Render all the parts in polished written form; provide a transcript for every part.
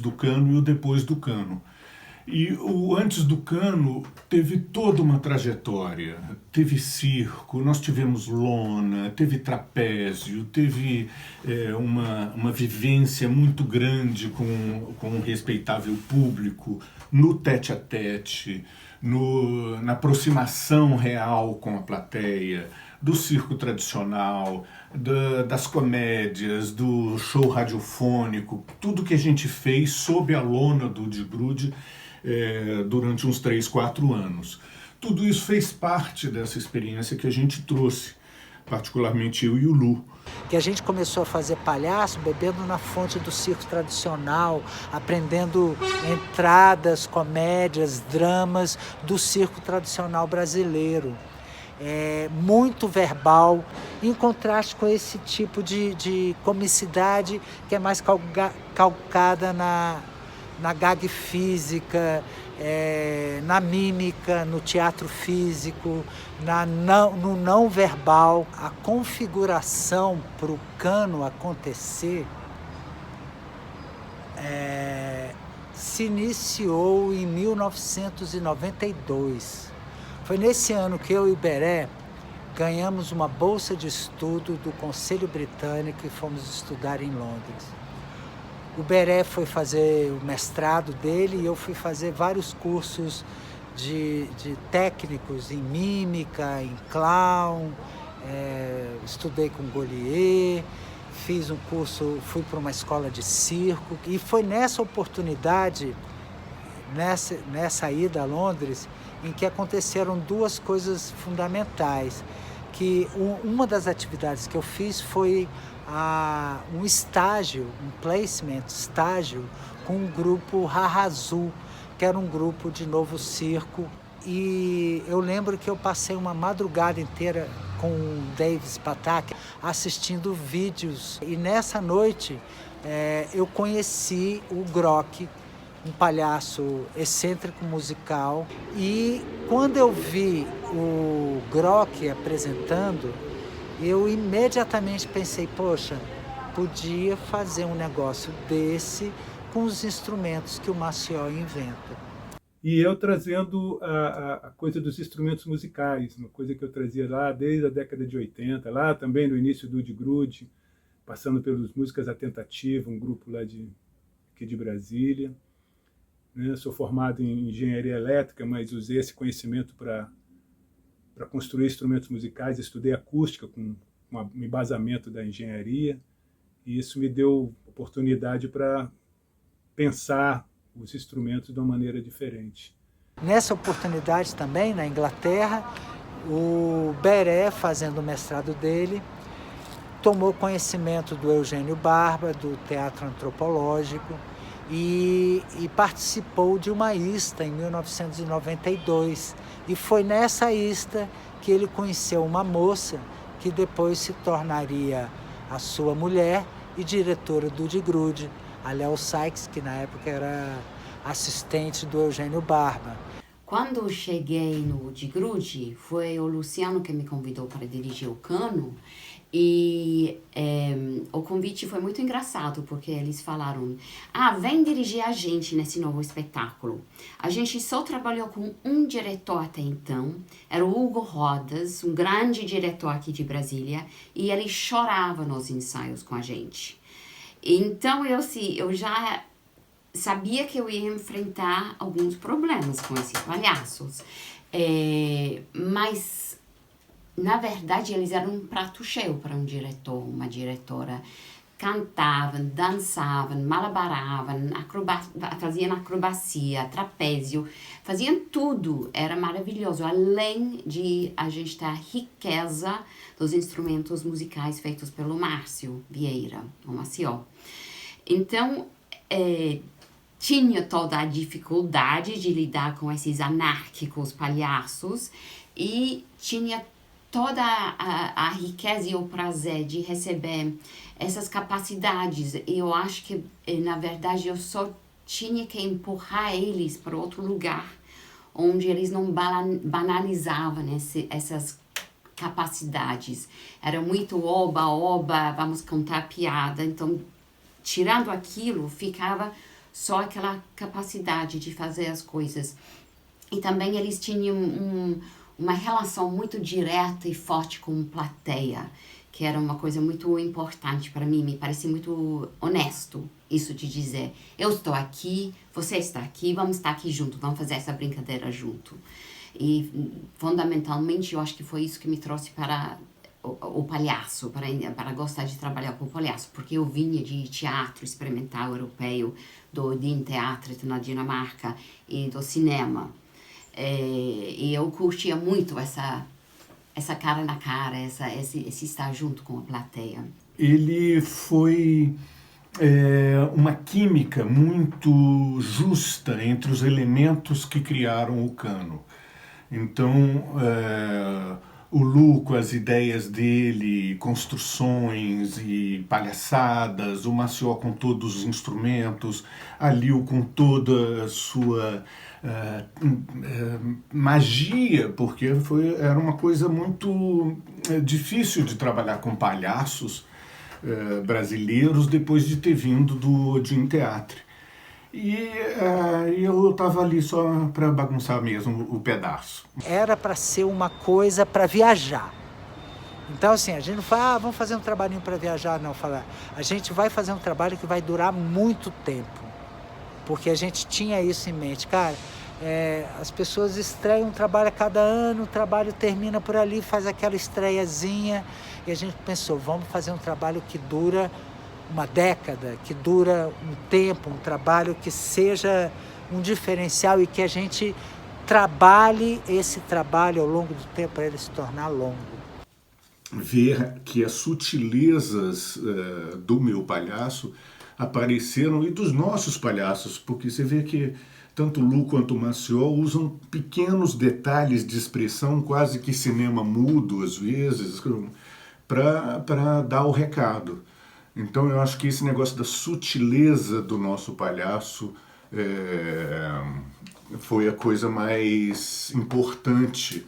do Cano e o depois do Cano. E o antes do Cano teve toda uma trajetória. Teve circo, nós tivemos lona, teve trapézio, teve uma vivência muito grande com um respeitável público, no tete-a-tete, na aproximação real com a plateia, do circo tradicional, das comédias, do show radiofônico, tudo que a gente fez sob a lona do De Grude durante uns 3, 4 anos. Tudo isso fez parte dessa experiência que a gente trouxe, particularmente eu e o Lu. Que a gente começou a fazer palhaço bebendo na fonte do circo tradicional, aprendendo entradas, comédias, dramas do circo tradicional brasileiro. Muito verbal, em contraste com esse tipo de comicidade que é mais calcada na gag física, na mímica, no teatro físico, no não verbal. A configuração para o Cano acontecer se iniciou em 1992. Foi nesse ano que eu e o Beré ganhamos uma bolsa de estudo do Conselho Britânico e fomos estudar em Londres. O Beré foi fazer o mestrado dele e eu fui fazer vários cursos de técnicos em mímica, em clown, estudei com Golier, fiz um curso, fui para uma escola de circo. E foi nessa oportunidade, nessa ida a Londres, em que aconteceram duas coisas fundamentais. Que uma das atividades que eu fiz foi um estágio, um placement estágio com um grupo Hahazu, que era um grupo de novo circo. E eu lembro que eu passei uma madrugada inteira com o Davis Patak assistindo vídeos. E nessa noite eu conheci o Grok, um palhaço excêntrico musical. E quando eu vi o Grok apresentando, eu imediatamente pensei, poxa, podia fazer um negócio desse com os instrumentos que o Maciel inventa. E eu trazendo a coisa dos instrumentos musicais, uma coisa que eu trazia lá desde a década de 80, lá também no início do De Grude, passando pelos Músicas à Tentativa, um grupo lá aqui de Brasília. Sou formado em engenharia elétrica, mas usei esse conhecimento para construir instrumentos musicais. Estudei acústica com um embasamento da engenharia, e isso me deu oportunidade para pensar os instrumentos de uma maneira diferente. Nessa oportunidade também, na Inglaterra, o Beré, fazendo o mestrado dele, tomou conhecimento do Eugênio Barba, do teatro antropológico, e participou de uma ista em 1992. E foi nessa ista que ele conheceu uma moça que depois se tornaria a sua mulher e diretora do De Grude, a Léo Sykes, que na época era assistente do Eugênio Barba. Quando eu cheguei no De Grude, foi o Luciano que me convidou para dirigir o Cano. E o convite foi muito engraçado, porque eles falaram: vem dirigir a gente nesse novo espetáculo. A gente só trabalhou com um diretor até então, era o Hugo Rodas, um grande diretor aqui de Brasília, e ele chorava nos ensaios com a gente. Então eu já sabia que eu ia enfrentar alguns problemas com esses palhaços, mas na verdade, eles eram um prato cheio para um diretor, uma diretora. Cantavam, dançavam, malabaravam, faziam acrobacia, trapézio, faziam tudo. Era maravilhoso, além de a gente ter a riqueza dos instrumentos musicais feitos pelo Márcio Vieira, o Maciel. Então, tinha toda a dificuldade de lidar com esses anárquicos palhaços e tinha toda a riqueza e o prazer de receber essas capacidades. E eu acho que, na verdade, eu só tinha que empurrar eles para outro lugar, onde eles não banalizavam essas capacidades. Era muito oba, vamos contar piada. Então, tirando aquilo, ficava só aquela capacidade de fazer as coisas. E também eles tinham uma relação muito direta e forte com a plateia, que era uma coisa muito importante para mim, me parecia muito honesto isso de dizer, eu estou aqui, você está aqui, vamos estar aqui junto, vamos fazer essa brincadeira junto. E fundamentalmente eu acho que foi isso que me trouxe para o palhaço, para gostar de trabalhar com o palhaço, porque eu vinha de teatro experimental europeu, do Din Teatret na Dinamarca e do cinema. E eu curtia muito essa cara na cara, esse estar junto com a plateia. Ele foi uma química muito justa entre os elementos que criaram o Cano. Então, o Lu com as ideias dele, construções e palhaçadas, o Maciot com todos os instrumentos, a Lil com toda a sua magia, porque era uma coisa muito difícil de trabalhar com palhaços brasileiros depois de ter vindo do Din Teatret. E eu estava ali só para bagunçar mesmo o pedaço. Era para ser uma coisa para viajar. Então assim, a gente não fala, vamos fazer um trabalhinho para viajar, não. Fala, a gente vai fazer um trabalho que vai durar muito tempo. Porque a gente tinha isso em mente. Cara, as pessoas estreiam um trabalho a cada ano, o trabalho termina por ali, faz aquela estreiazinha. E a gente pensou, vamos fazer um trabalho que dura uma década, que dura um tempo, um trabalho que seja um diferencial e que a gente trabalhe esse trabalho ao longo do tempo para ele se tornar longo. Ver que as sutilezas do meu palhaço apareceram e dos nossos palhaços, porque você vê que tanto Lu quanto o Maciot usam pequenos detalhes de expressão, quase que cinema mudo às vezes, para dar o recado. Então eu acho que esse negócio da sutileza do nosso palhaço foi a coisa mais importante.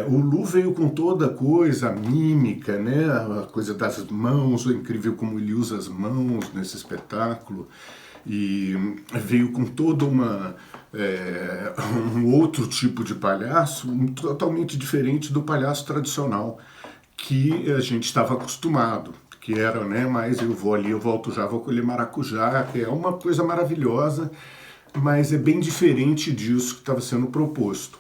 O Lu veio com toda a coisa, a mímica, né? A coisa das mãos, é incrível como ele usa as mãos nesse espetáculo, e veio com toda um outro tipo de palhaço, totalmente diferente do palhaço tradicional que a gente estava acostumado, que era, né, mas eu vou ali, eu volto já, vou colher maracujá, que é uma coisa maravilhosa, mas é bem diferente disso que estava sendo proposto.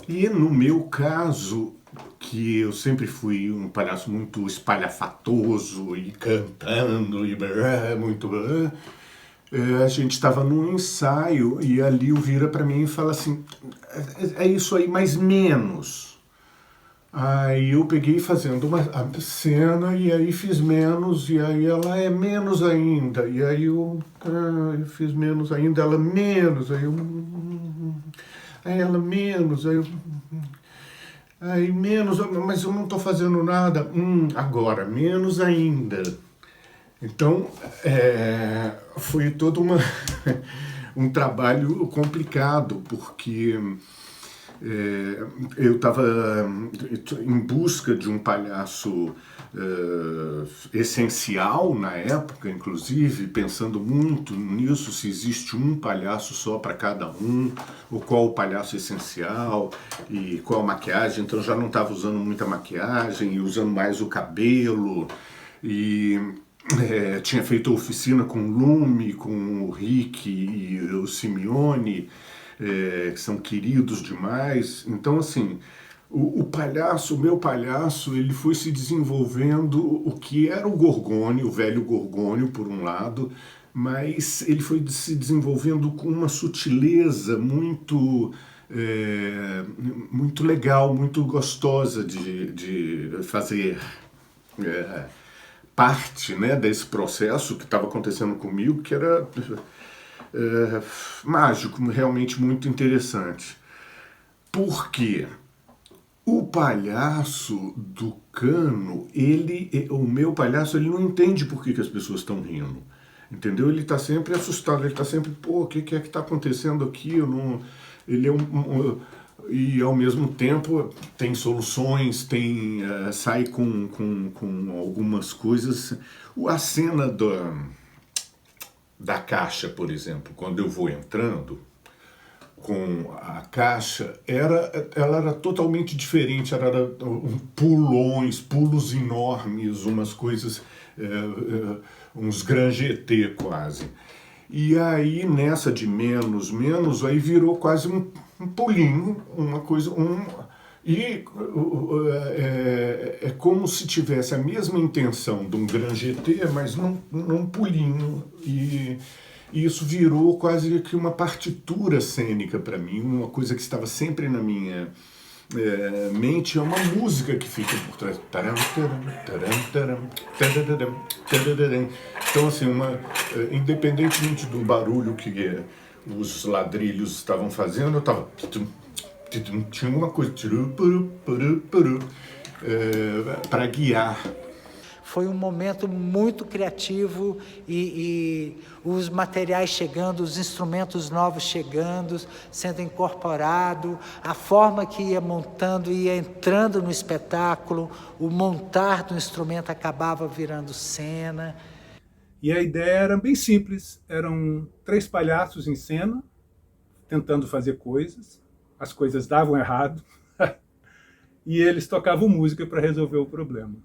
E no meu caso, que eu sempre fui um palhaço muito espalhafatoso e cantando e muito... a gente estava num ensaio e ali o vira para mim e fala assim, é isso aí, mas menos. Aí eu peguei fazendo a cena e aí fiz menos, e aí ela é menos ainda, e aí eu fiz menos ainda, ela menos, aí ela menos, aí menos, mas eu não estou fazendo nada, agora menos ainda. Então foi todo um trabalho complicado, porque eu estava em busca de um palhaço essencial na época, inclusive, pensando muito nisso, se existe um palhaço só para cada um, ou qual o palhaço essencial, e qual a maquiagem. Então eu já não estava usando muita maquiagem, e usando mais o cabelo, e tinha feito oficina com o Lume, com o Rick e o Simeone, que são queridos demais. Então, assim, o meu palhaço, ele foi se desenvolvendo, o que era o Gorgônio, o velho Gorgônio, por um lado, mas ele foi se desenvolvendo com uma sutileza muito legal, muito gostosa de fazer parte, né, desse processo que estava acontecendo comigo, que era mágico, realmente muito interessante. Porque o palhaço do Cano, o meu palhaço, ele não entende por que as pessoas estão rindo. Entendeu? Ele está sempre assustado, ele está sempre, o que é que está acontecendo aqui? Ele é e ao mesmo tempo tem soluções, sai com algumas coisas. A cena da caixa, por exemplo, quando eu vou entrando com a caixa, ela era totalmente diferente, era pulos enormes, umas coisas, uns grand GT quase. E aí nessa de menos, aí virou quase um pulinho, uma coisa, e é como se tivesse a mesma intenção de um Grand GT, mas num pulinho. E isso virou quase que uma partitura cênica para mim, uma coisa que estava sempre na minha mente, é uma música que fica por trás. Então, assim, independentemente do barulho que os ladrilhos estavam fazendo, eu estava... Tinha uma coisa para guiar. Foi um momento muito criativo e os materiais chegando, os instrumentos novos chegando, sendo incorporado, a forma que ia montando, ia entrando no espetáculo, o montar do instrumento acabava virando cena. E a ideia era bem simples, eram 3 palhaços em cena, tentando fazer coisas, as coisas davam errado, e eles tocavam música para resolver o problema.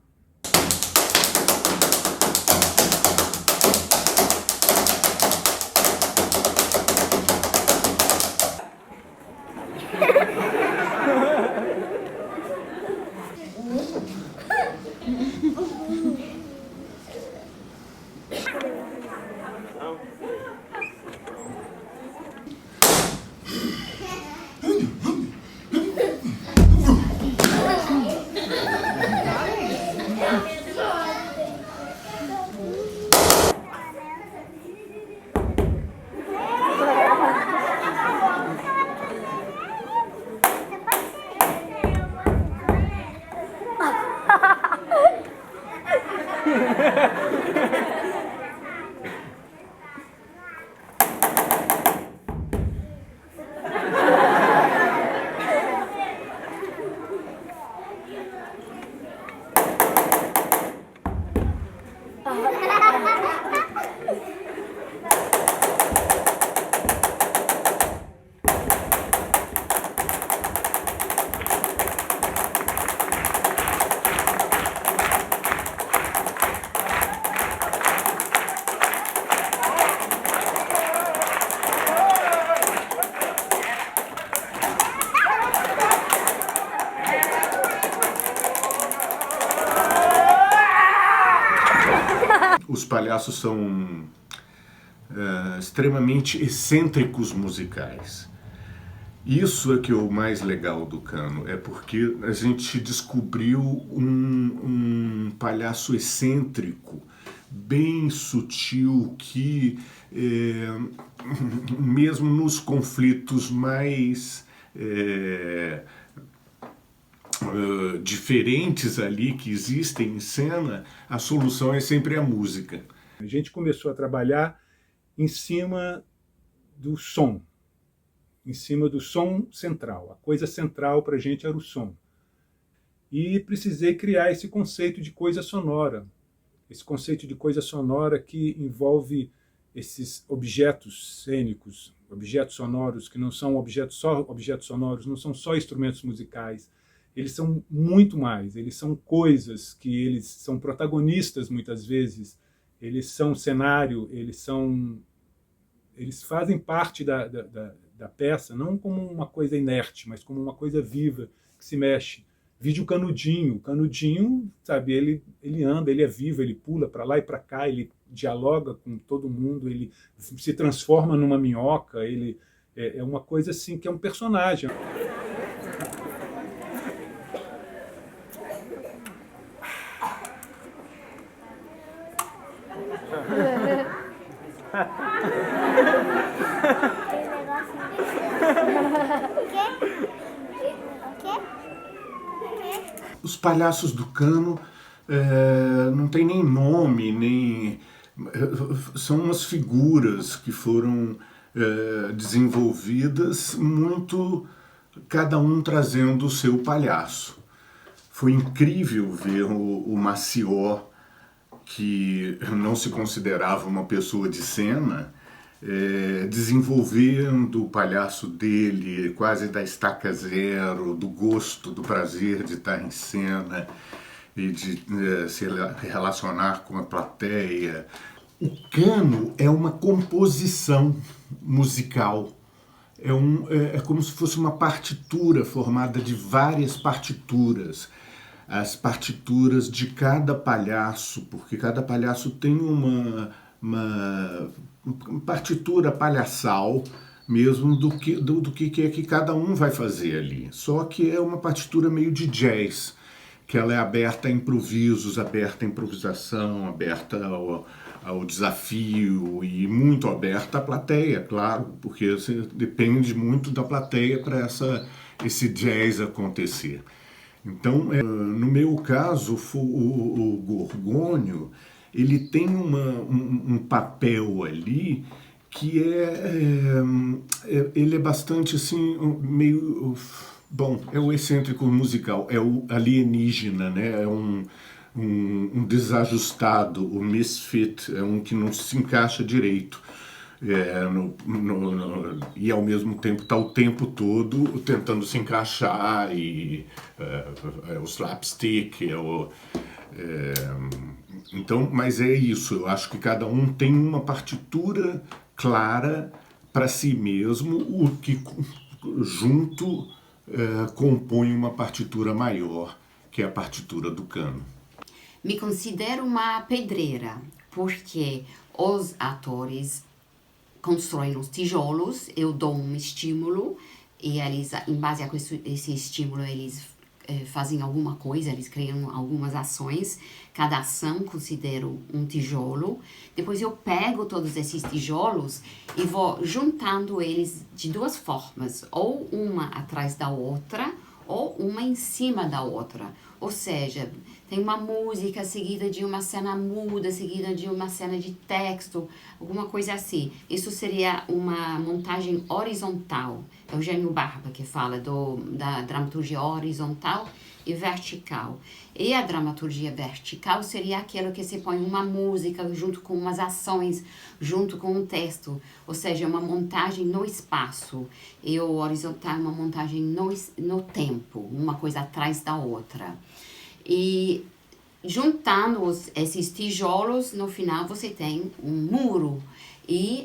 Os palhaços são extremamente excêntricos musicais. Isso é que é o mais legal do Cano, é porque a gente descobriu um palhaço excêntrico, bem sutil, que mesmo nos conflitos mais diferentes ali que existem em cena, a solução é sempre a música. A gente começou a trabalhar em cima do som central. A coisa central para a gente era o som. E precisei criar esse conceito de coisa sonora. Esse conceito de coisa sonora que envolve esses objetos cênicos, objetos sonoros, que não são só objetos sonoros, não são só instrumentos musicais. Eles são muito mais, eles são coisas que eles são protagonistas muitas vezes, eles são cenário, eles fazem parte da peça, não como uma coisa inerte, mas como uma coisa viva, que se mexe. Vide o Canudinho, sabe, ele anda, ele é vivo, ele pula para lá e para cá, ele dialoga com todo mundo, ele se transforma numa minhoca, ele é uma coisa assim que é um personagem. Os palhaços do Cano não tem nem nome, são umas figuras que foram desenvolvidas muito, cada um trazendo o seu palhaço. Foi incrível ver o Mació, que não se considerava uma pessoa de cena, desenvolvendo o palhaço dele quase da estaca zero, do gosto, do prazer de estar em cena e de se relacionar com a plateia. O cano é uma composição musical. É como se fosse uma partitura formada de várias partituras. As partituras de cada palhaço, porque cada palhaço tem uma partitura palhaçal mesmo do que é que cada um vai fazer ali. Só que é uma partitura meio de jazz, que ela é aberta a improvisos, aberta a improvisação, aberta ao desafio e muito aberta à plateia, claro, porque depende muito da plateia para esse jazz acontecer. Então, no meu caso, o Gorgônio, ele tem um papel ali que ele é bastante assim, meio... Bom, é o excêntrico musical, é o alienígena, né? É um desajustado, o misfit, é um que não se encaixa direito. E ao mesmo tempo está o tempo todo tentando se encaixar, e o slapstick, então, mas é isso, eu acho que cada um tem uma partitura clara para si mesmo, o que junto compõe uma partitura maior, que é a partitura do cano. Me considero uma pedreira, porque os atores constroem os tijolos, eu dou um estímulo e eles, em base a esse estímulo, eles fazem alguma coisa, eles criam algumas ações. Cada ação considero um tijolo. Depois eu pego todos esses tijolos e vou juntando eles de duas formas, ou uma atrás da outra, ou uma em cima da outra. Ou seja, tem uma música seguida de uma cena muda, seguida de uma cena de texto, alguma coisa assim. Isso seria uma montagem horizontal. É o Eugênio Barba que fala da dramaturgia horizontal e vertical. E a dramaturgia vertical seria aquilo que se põe uma música junto com umas ações, junto com um texto, ou seja, uma montagem no espaço. E o horizontal é uma montagem no tempo, uma coisa atrás da outra. E juntando esses tijolos, no final você tem um muro. E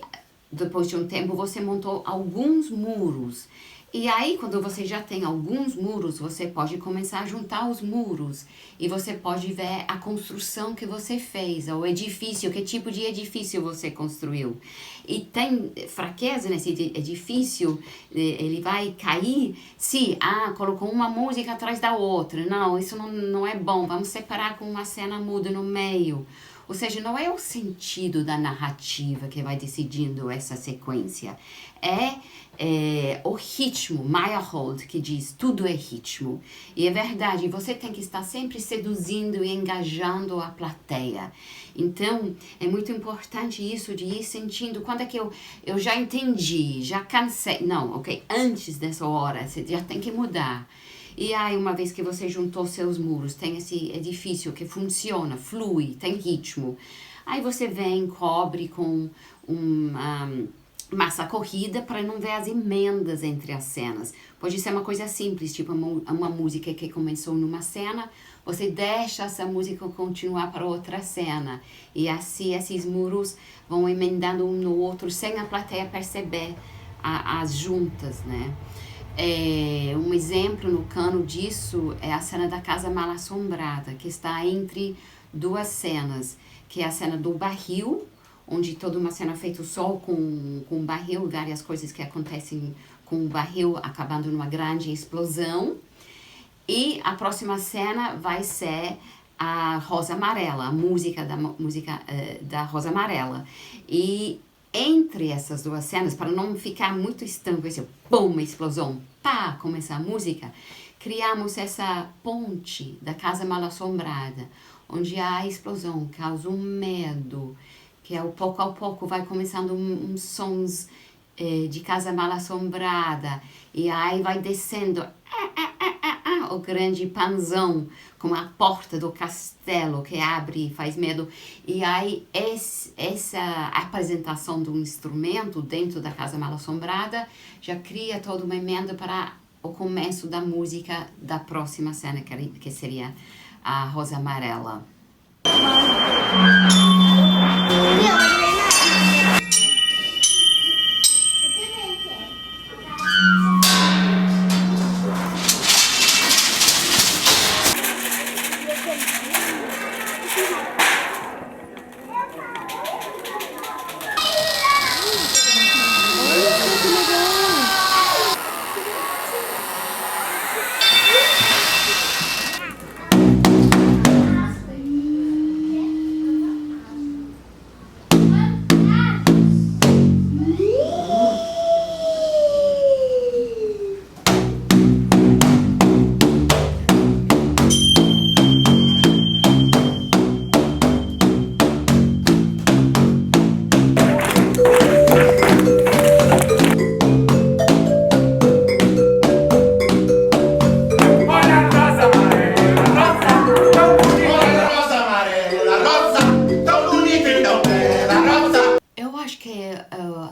depois de um tempo você montou alguns muros. E aí, quando você já tem alguns muros, você pode começar a juntar os muros. E você pode ver a construção que você fez, o edifício, que tipo de edifício você construiu. E tem fraqueza nesse edifício, ele vai cair se colocou uma música atrás da outra. Não, isso não é bom, vamos separar com uma cena muda no meio. Ou seja, não é o sentido da narrativa que vai decidindo essa sequência. É o ritmo, Meyerhold, que diz tudo é ritmo. E é verdade, você tem que estar sempre seduzindo e engajando a plateia. Então, é muito importante isso de ir sentindo quando é que eu já entendi, já cansei. Não, ok, antes dessa hora, você já tem que mudar. E aí, uma vez que você juntou seus muros, tem esse edifício que funciona, flui, tem ritmo. Aí você vem, cobre com massa corrida para não ver as emendas entre as cenas. Pode ser uma coisa simples, tipo uma música que começou numa cena, você deixa essa música continuar para outra cena. E assim esses muros vão emendando um no outro sem a plateia perceber as juntas, né? Um exemplo no cano disso é a cena da Casa Mal Assombrada, que está entre duas cenas, que é a cena do barril, onde toda uma cena feita só com barril, várias coisas que acontecem com o barril acabando numa grande explosão. E a próxima cena vai ser a Rosa Amarela, a música da Rosa Amarela. E entre essas duas cenas, para não ficar muito estanco, esse pum, uma explosão, pá, começa a música, criamos essa ponte da Casa Mal Assombrada, onde a explosão causa um medo, que ao pouco vai começando uns sons de Casa Mal Assombrada, e aí vai descendo, o grande panzão, com a porta do castelo que abre e faz medo. E aí essa apresentação do instrumento dentro da Casa Mal-Assombrada já cria toda uma emenda para o começo da música da próxima cena, que seria a Rosa Amarela.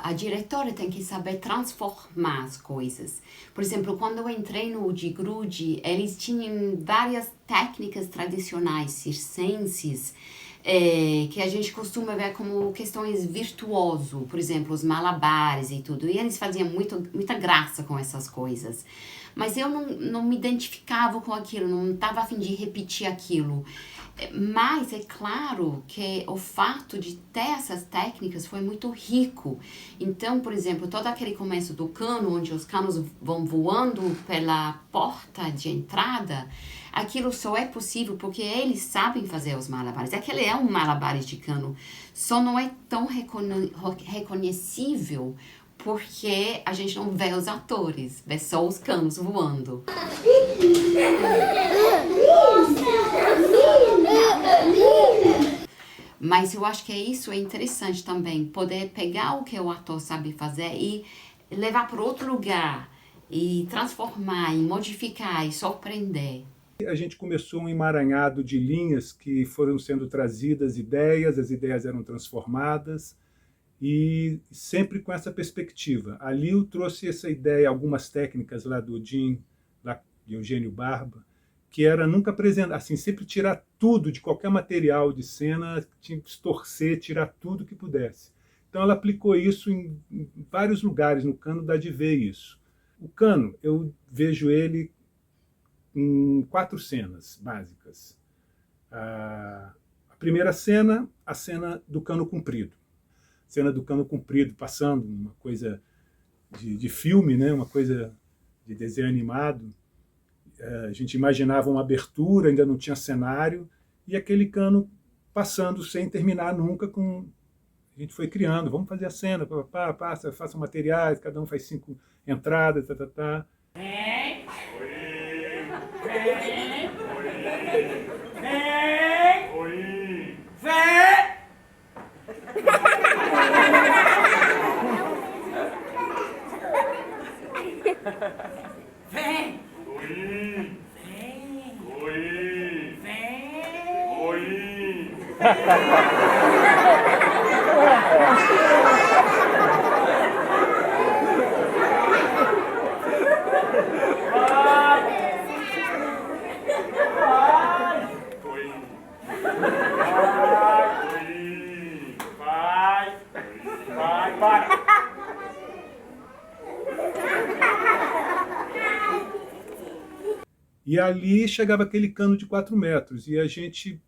A diretora tem que saber transformar as coisas. Por exemplo, quando eu entrei no Udi Grudi, eles tinham várias técnicas tradicionais circenses que a gente costuma ver como questões virtuoso, por exemplo, os malabares e tudo. E eles faziam muita graça com essas coisas. Mas eu não me identificava com aquilo, não estava a fim de repetir aquilo. Mas é claro que o fato de ter essas técnicas foi muito rico. Então, por exemplo, todo aquele começo do cano, onde os canos vão voando pela porta de entrada, aquilo só é possível porque eles sabem fazer os malabares. Aquele é um malabares de cano, só não é tão reconhecível porque a gente não vê os atores, vê só os canos voando. Mas eu acho que isso é interessante também, poder pegar o que o ator sabe fazer e levar para outro lugar, e transformar, e modificar, e surpreender. A gente começou um emaranhado de linhas que foram sendo trazidas ideias, as ideias eram transformadas, e sempre com essa perspectiva. A Liu trouxe essa ideia, algumas técnicas lá do Jim, lá de Eugênio Barba, que era nunca apresentar, assim, sempre tirar tudo de qualquer material de cena, distorcer, tirar tudo que pudesse. Então ela aplicou isso em vários lugares, no cano dá de ver isso. O cano, eu vejo ele em 4 cenas básicas. A primeira cena, a cena do cano comprido. Cena do cano comprido, passando uma coisa de filme, né? Uma coisa de desenho animado. A gente imaginava uma abertura, ainda não tinha cenário, e aquele cano passando sem terminar nunca. A gente foi criando, vamos fazer a cena, faça materiais, cada um faz 5 entradas, tá. Vem! Vem! Vem! Vem! Vem! Vai! E ali chegava aquele cano de 4 metros, e a gente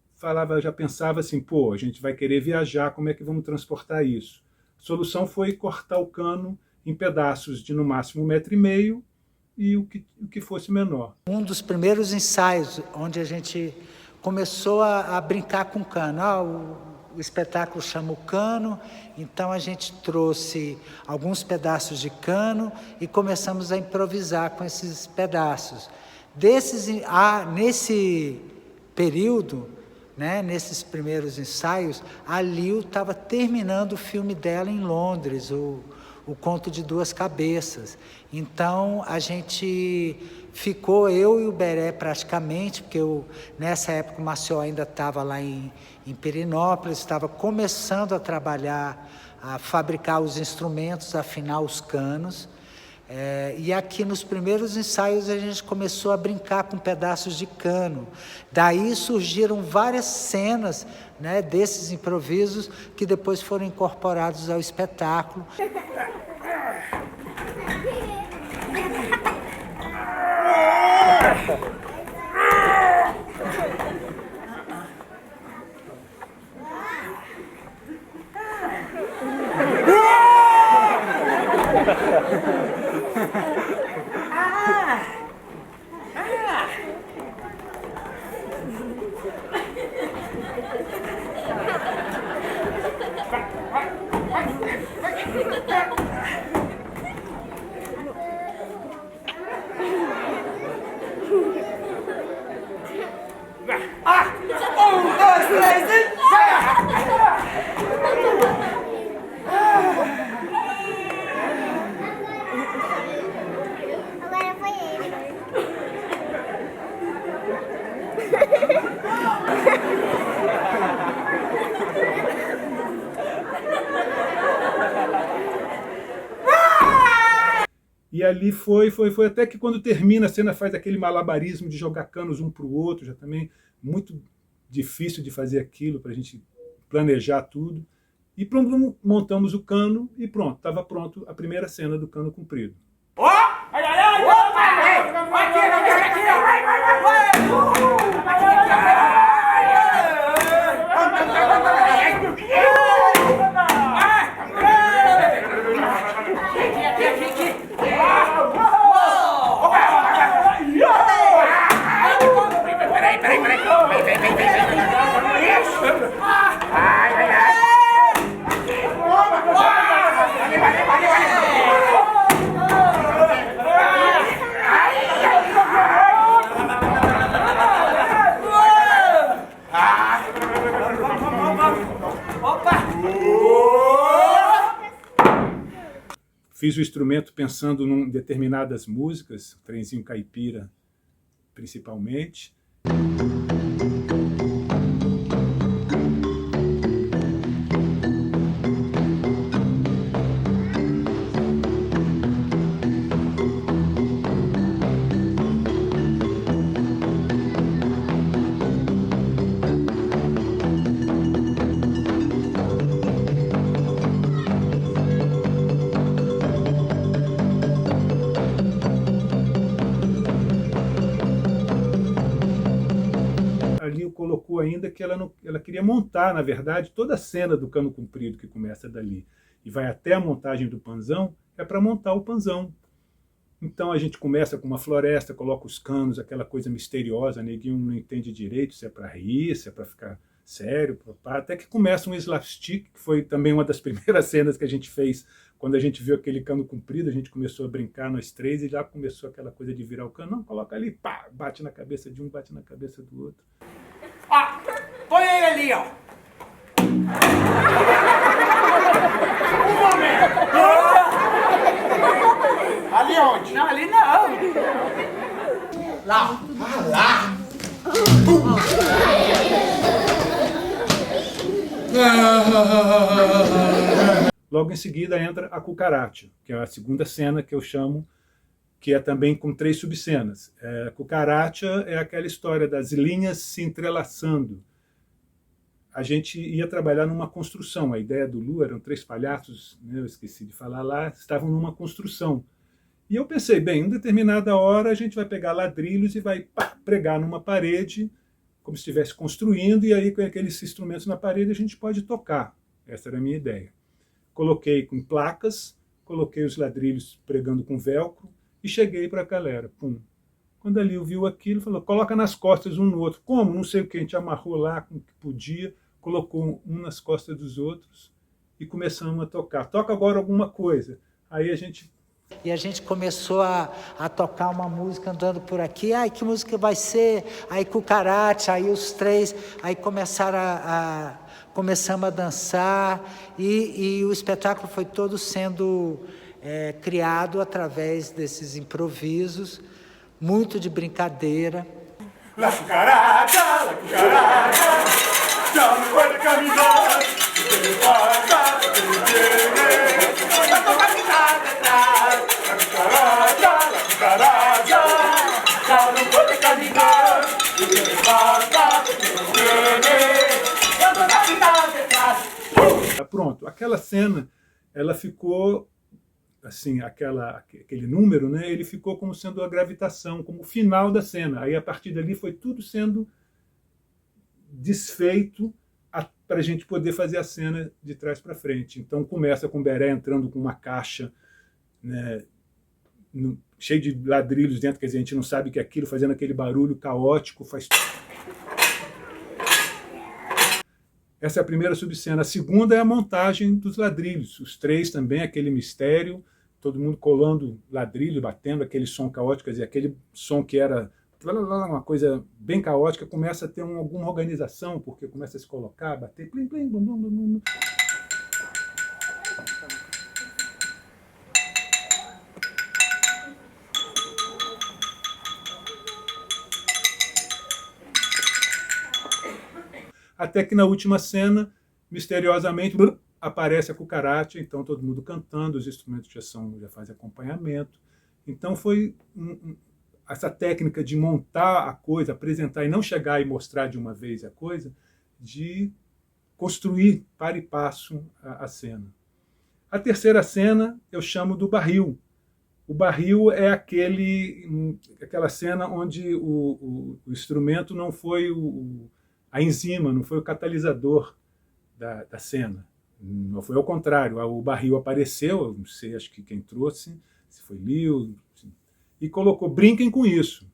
já pensava assim, pô, a gente vai querer viajar, como é que vamos transportar isso? A solução foi cortar o cano em pedaços de no máximo 1,5 metro e o que fosse menor. Um dos primeiros ensaios onde a gente começou a brincar com o cano. O espetáculo chama o cano, então a gente trouxe alguns pedaços de cano e começamos a improvisar com esses pedaços. Nesse período, né, nesses primeiros ensaios, a Liu estava terminando o filme dela em Londres, o o Conto de Duas Cabeças. Então a gente ficou, eu e o Beré praticamente, porque nessa época o Maceió ainda estava lá em Pirenópolis, estava começando a trabalhar, a fabricar os instrumentos, afinar os canos. E aqui nos primeiros ensaios a gente começou a brincar com pedaços de cano. Daí surgiram várias cenas, né, desses improvisos que depois foram incorporados ao espetáculo. Agora foi ele. E ali foi até que quando termina a cena faz aquele malabarismo de jogar canos um para o outro, já também muito difícil de fazer aquilo para a gente planejar tudo. E pronto, montamos o cano e pronto, estava pronto a primeira cena do Cano Comprido. Fiz o instrumento pensando em determinadas músicas, Trenzinho Caipira principalmente. Colocou ainda que ela queria montar, na verdade, toda a cena do Cano Comprido que começa dali e vai até a montagem do Panzão, é para montar o Panzão. Então a gente começa com uma floresta, coloca os canos, aquela coisa misteriosa, neguinho não entende direito se é para rir, se é para ficar sério, até que começa um slapstick, que foi também uma das primeiras cenas que a gente fez. Quando a gente viu aquele Cano Comprido, a gente começou a brincar nós três e já começou aquela coisa de virar o cano. Não, coloca ali, pá, bate na cabeça de um, bate na cabeça do outro. Ah, põe ele ali, ó. Um momento. Ali onde? Não, ali não. Lá. Ah, lá. Logo em seguida entra a Cucaracha, que é a segunda cena que eu chamo, que é também com 3 subcenas. Cucaracha é aquela história das linhas se entrelaçando. A gente ia trabalhar numa construção. A ideia do Lu eram 3 palhaços, né, eu esqueci de falar lá, estavam numa construção. E eu pensei, bem, em determinada hora a gente vai pegar ladrilhos e vai pregar numa parede, como se estivesse construindo, e aí com aqueles instrumentos na parede a gente pode tocar. Essa era a minha ideia. Coloquei com placas, coloquei os ladrilhos pregando com velcro, e cheguei para a galera, pum. Quando a Lil viu aquilo, falou, coloca nas costas um no outro. Como? Não sei o que, a gente amarrou lá com o que podia, colocou um nas costas dos outros e começamos a tocar. Toca agora alguma coisa. Aí a gente E a gente começou a tocar uma música andando por aqui. Ai, que música vai ser? Aí Cucaracha, aí os três, aí começamos a dançar e o espetáculo foi todo sendo criado através desses improvisos, muito de brincadeira. La cucaracha, ya no puede caminar, ¿qué le pasa? ¿Qué le tiene? La toca quitar detrás, la cucaracha, ya no puede caminar, ¿qué le pasa? ¿Qué le tiene? La toca quitar detrás. Pronto, aquela cena, ela ficou assim, aquele número, né, ele ficou como sendo a gravitação, como o final da cena. Aí, a partir dali, foi tudo sendo desfeito para a gente poder fazer a cena de trás para frente. Então, começa com o Beré entrando com uma caixa, né, cheio de ladrilhos dentro, quer dizer, a gente não sabe o que é aquilo, fazendo aquele barulho caótico, faz... Essa é a primeira subcena. A segunda é a montagem dos ladrilhos. Os três também, aquele mistério, todo mundo colando ladrilho, batendo aquele som caótico, quer dizer, aquele som que era uma coisa bem caótica, começa a ter alguma organização, porque começa a se colocar, bater, plim, plim, bum, bum, bum, bum. Até que na última cena, misteriosamente, aparece a cucaracha, então todo mundo cantando, os instrumentos já fazem acompanhamento. Então foi essa técnica de montar a coisa, apresentar e não chegar e mostrar de uma vez a coisa, de construir para e passo a cena. A terceira cena eu chamo do barril. O barril é aquela cena onde o instrumento não foi a enzima, não foi o catalisador da cena. Não foi ao contrário, o barril apareceu, eu não sei, acho que quem trouxe, se foi Lio, e colocou, brinquem com isso.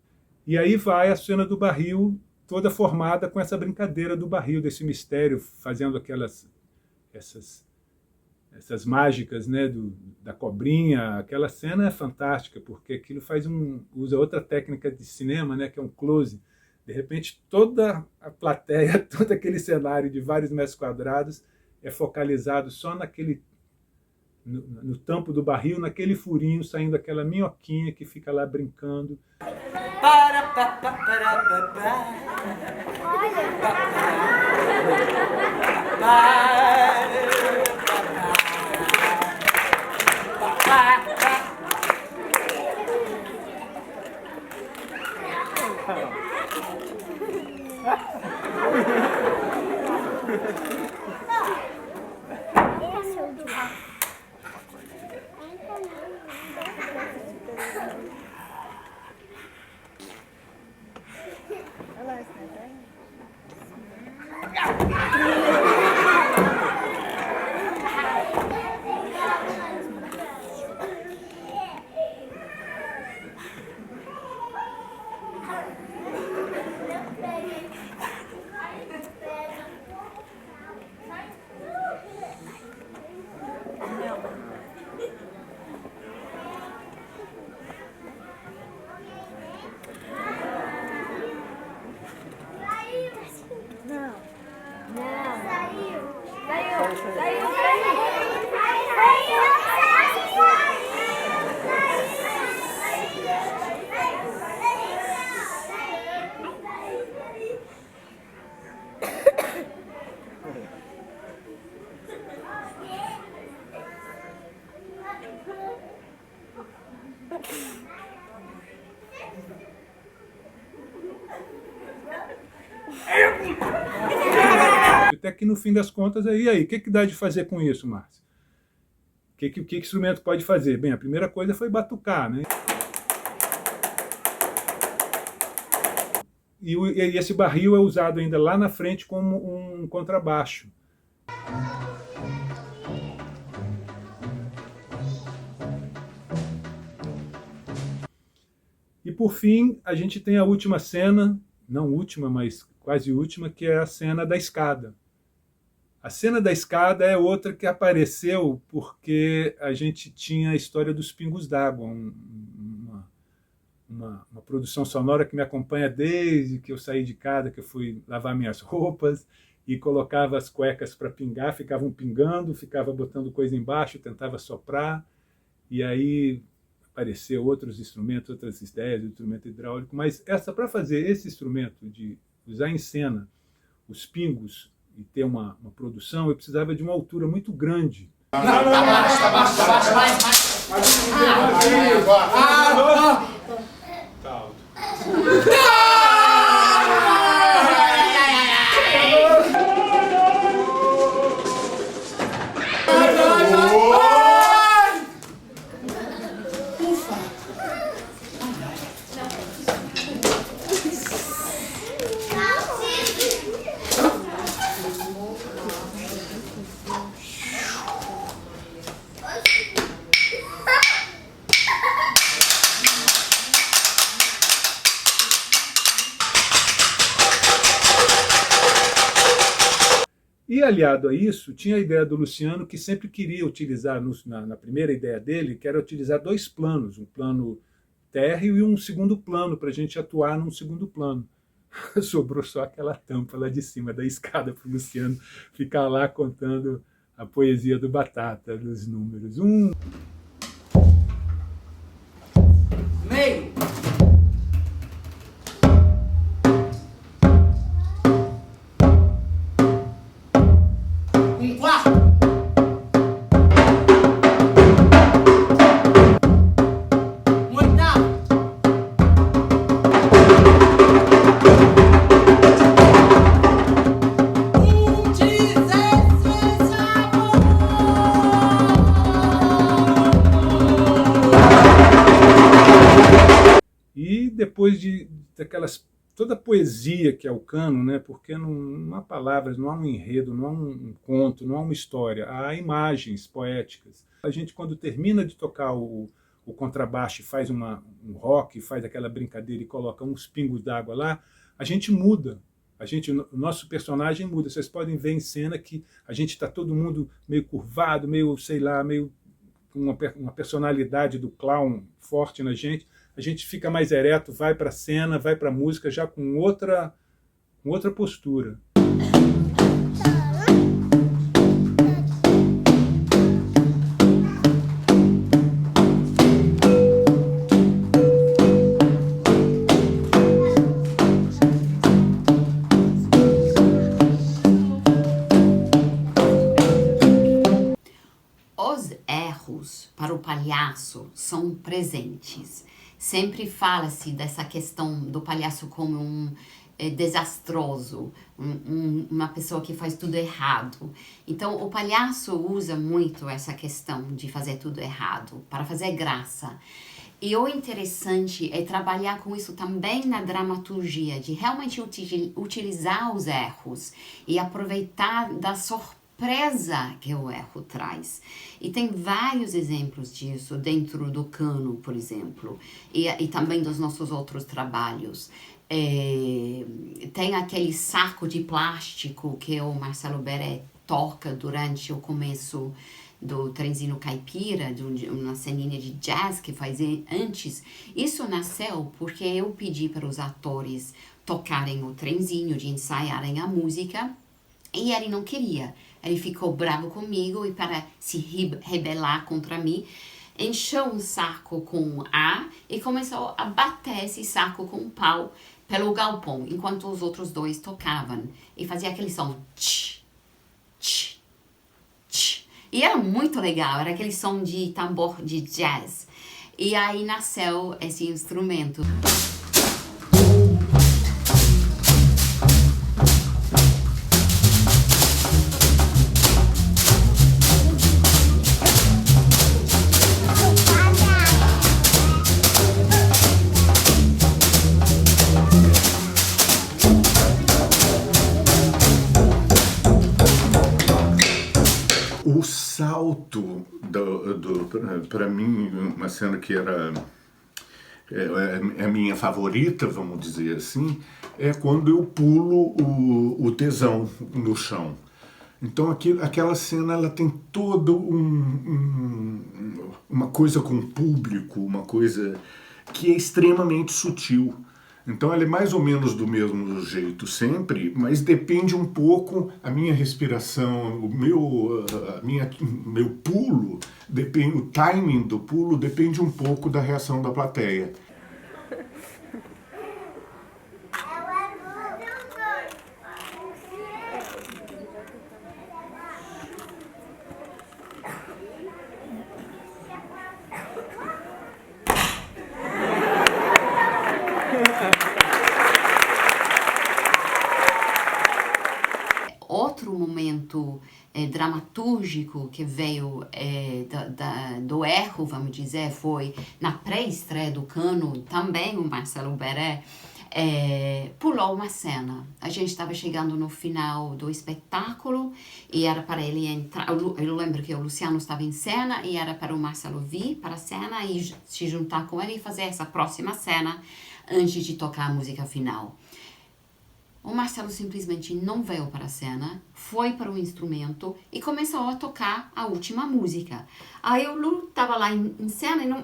E aí vai a cena do barril toda formada com essa brincadeira do barril, desse mistério, fazendo essas mágicas, né, da cobrinha. Aquela cena é fantástica, porque aquilo usa outra técnica de cinema, né, que é um close. De repente, toda a plateia, todo aquele cenário de vários metros quadrados é focalizado só no tampo do barril, naquele furinho, saindo aquela minhoquinha que fica lá brincando. Até que no fim das contas, e aí, o que dá de fazer com isso, Márcio? O que instrumento pode fazer? Bem, a primeira coisa foi batucar, né? E esse barril é usado ainda lá na frente como um contrabaixo. E por fim, a gente tem a última cena, não última, mas quase última, que é a cena da escada. A cena da escada é outra que apareceu porque a gente tinha a história dos pingos d'água, uma produção sonora que me acompanha desde que eu saí de casa, que eu fui lavar minhas roupas e colocava as cuecas para pingar, ficavam pingando, ficava botando coisa embaixo, tentava soprar, e aí apareceu outros instrumentos, outras ideias, o instrumento hidráulico, mas para fazer esse instrumento, de usar em cena os pingos e ter uma produção, eu precisava de uma altura muito grande. E aliado a isso, tinha a ideia do Luciano, que sempre queria utilizar, na primeira ideia dele, que era utilizar dois planos, um plano térreo e um segundo plano, para a gente atuar num segundo plano. Sobrou só aquela tampa lá de cima da escada para o Luciano ficar lá contando a poesia do Batata, dos números. Meio. Quarto. Oitavo. E depois daquelas toda a poesia que é o cano, né? Porque não há palavras, não há um enredo, não há um conto, não há uma história, há imagens poéticas. A gente, quando termina de tocar o contrabaixo e faz um rock, faz aquela brincadeira e coloca uns pingos d'água lá, a gente muda. O nosso personagem muda. Vocês podem ver em cena que a gente está todo mundo meio curvado, meio, sei lá, meio com uma personalidade do clown forte na gente. A gente fica mais ereto, vai para a cena, vai para a música já com outra postura. Os erros para o palhaço são presentes. Sempre fala-se dessa questão do palhaço como desastroso, uma pessoa que faz tudo errado. Então, o palhaço usa muito essa questão de fazer tudo errado, para fazer graça. E o interessante é trabalhar com isso também na dramaturgia, de realmente utilizar os erros e aproveitar da surpresa que o erro traz. E tem vários exemplos disso dentro do cano, por exemplo, e também dos nossos outros trabalhos. Tem aquele saco de plástico que o Marcelo Beret toca durante o começo do Trenzinho Caipira, de uma ceninha de jazz que faz antes. Isso nasceu porque eu pedi para os atores tocarem o trenzinho, de ensaiarem a música, e ele não queria. Ele ficou bravo comigo e, para se rebelar contra mim, encheu um saco com ar e começou a bater esse saco com um pau pelo galpão, enquanto os outros dois tocavam. E fazia aquele som tch, tch, tch. E era muito legal, era aquele som de tambor de jazz. E aí nasceu esse instrumento. O salto, para mim, uma cena que é a minha favorita, vamos dizer assim, é quando eu pulo o tesão no chão. Então aquela cena ela tem toda uma coisa com o público, uma coisa que é extremamente sutil. Então ela é mais ou menos do mesmo jeito sempre, mas depende um pouco a minha respiração, meu pulo, o timing do pulo depende um pouco da reação da plateia. Outro momento dramatúrgico que veio do erro, vamos dizer, foi na pré-estreia do Cano, também o Marcelo Beret pulou uma cena. A gente estava chegando no final do espetáculo e era para ele entrar. Eu lembro que o Luciano estava em cena e era para o Marcelo vir para a cena e se juntar com ele e fazer essa próxima cena antes de tocar a música final. O Marcelo simplesmente não veio para a cena, foi para o instrumento e começou a tocar a última música. Aí o Lu estava lá em cena e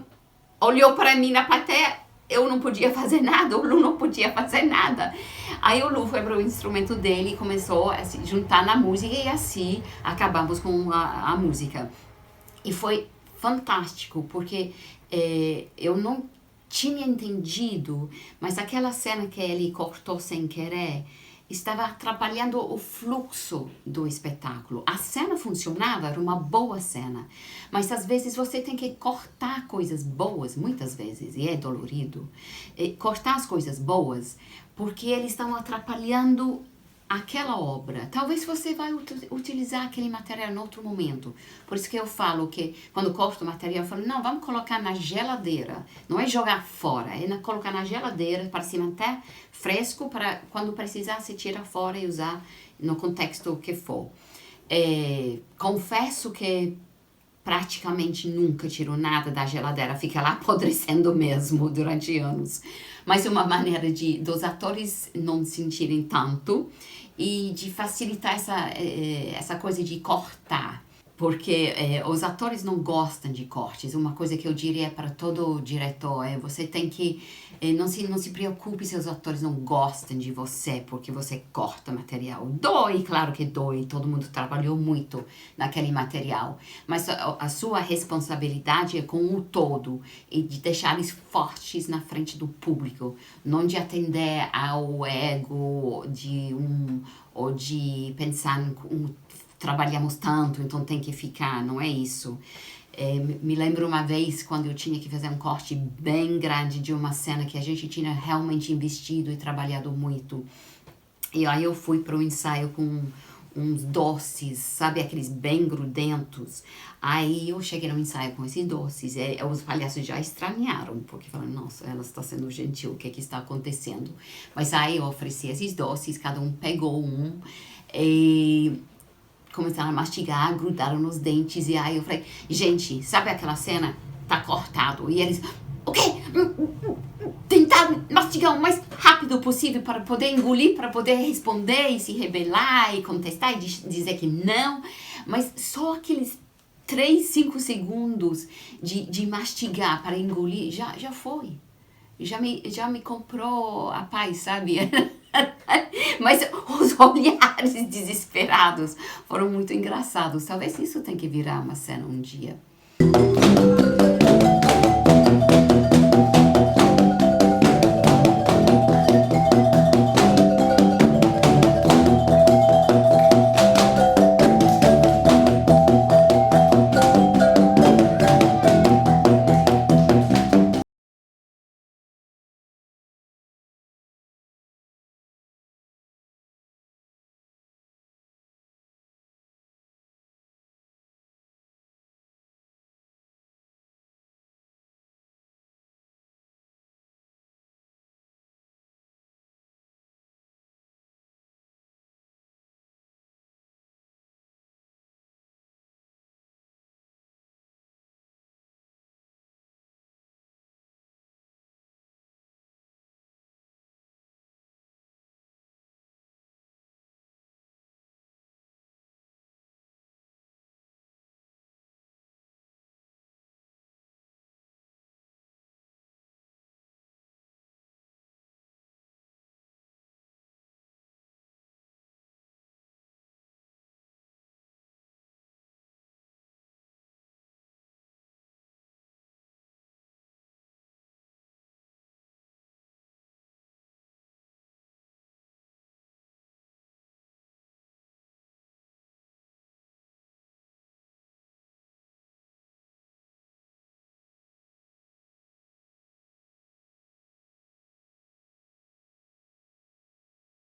olhou para mim na plateia, eu não podia fazer nada, o Lu não podia fazer nada. Aí o Lu foi para o instrumento dele e começou a se juntar na música e assim acabamos com a música. E foi fantástico, porque eu não tinha entendido, mas aquela cena que ele cortou sem querer estava atrapalhando o fluxo do espetáculo. A cena funcionava, era uma boa cena, mas às vezes você tem que cortar coisas boas, muitas vezes, e é dolorido, cortar as coisas boas, porque eles estão atrapalhando aquela obra. Talvez você vai utilizar aquele material em outro momento. Por isso que eu falo que, quando corto o material, eu falo, não, vamos colocar na geladeira. Não é jogar fora, é colocar na geladeira para se manter fresco, para quando precisar se tira fora e usar no contexto que for. Confesso que praticamente nunca tiro nada da geladeira, fica lá apodrecendo mesmo durante anos. Mas uma maneira dos atores não sentirem tanto e de facilitar essa coisa de cortar. Porque os atores não gostam de cortes. Uma coisa que eu diria para todo diretor é você tem que... não se preocupe se os atores não gostam de você porque você corta material. Dói, claro que dói. Todo mundo trabalhou muito naquele material. Mas a sua responsabilidade é com o todo e de deixar eles fortes na frente do público. Não de atender ao ego ou de pensar trabalhamos tanto, então tem que ficar, não é isso. Me lembro uma vez quando eu tinha que fazer um corte bem grande de uma cena que a gente tinha realmente investido e trabalhado muito. E aí eu fui para o ensaio com uns doces, sabe, aqueles bem grudentos. Aí eu cheguei no ensaio com esses doces, os palhaços já estranharam, porque falaram, nossa, ela está sendo gentil, o que está acontecendo? Mas aí eu ofereci esses doces, cada um pegou um e começaram a mastigar, grudaram nos dentes, e aí eu falei, gente, sabe aquela cena? Tá cortado. E eles, o quê? Tentaram mastigar o mais rápido possível para poder engolir, para poder responder e se rebelar e contestar e dizer que não. Mas só aqueles 3, 5 segundos de mastigar para engolir, já foi. Já me comprou a paz, sabe? Mas os olhares desesperados foram muito engraçados. Talvez isso tenha que virar uma cena um dia.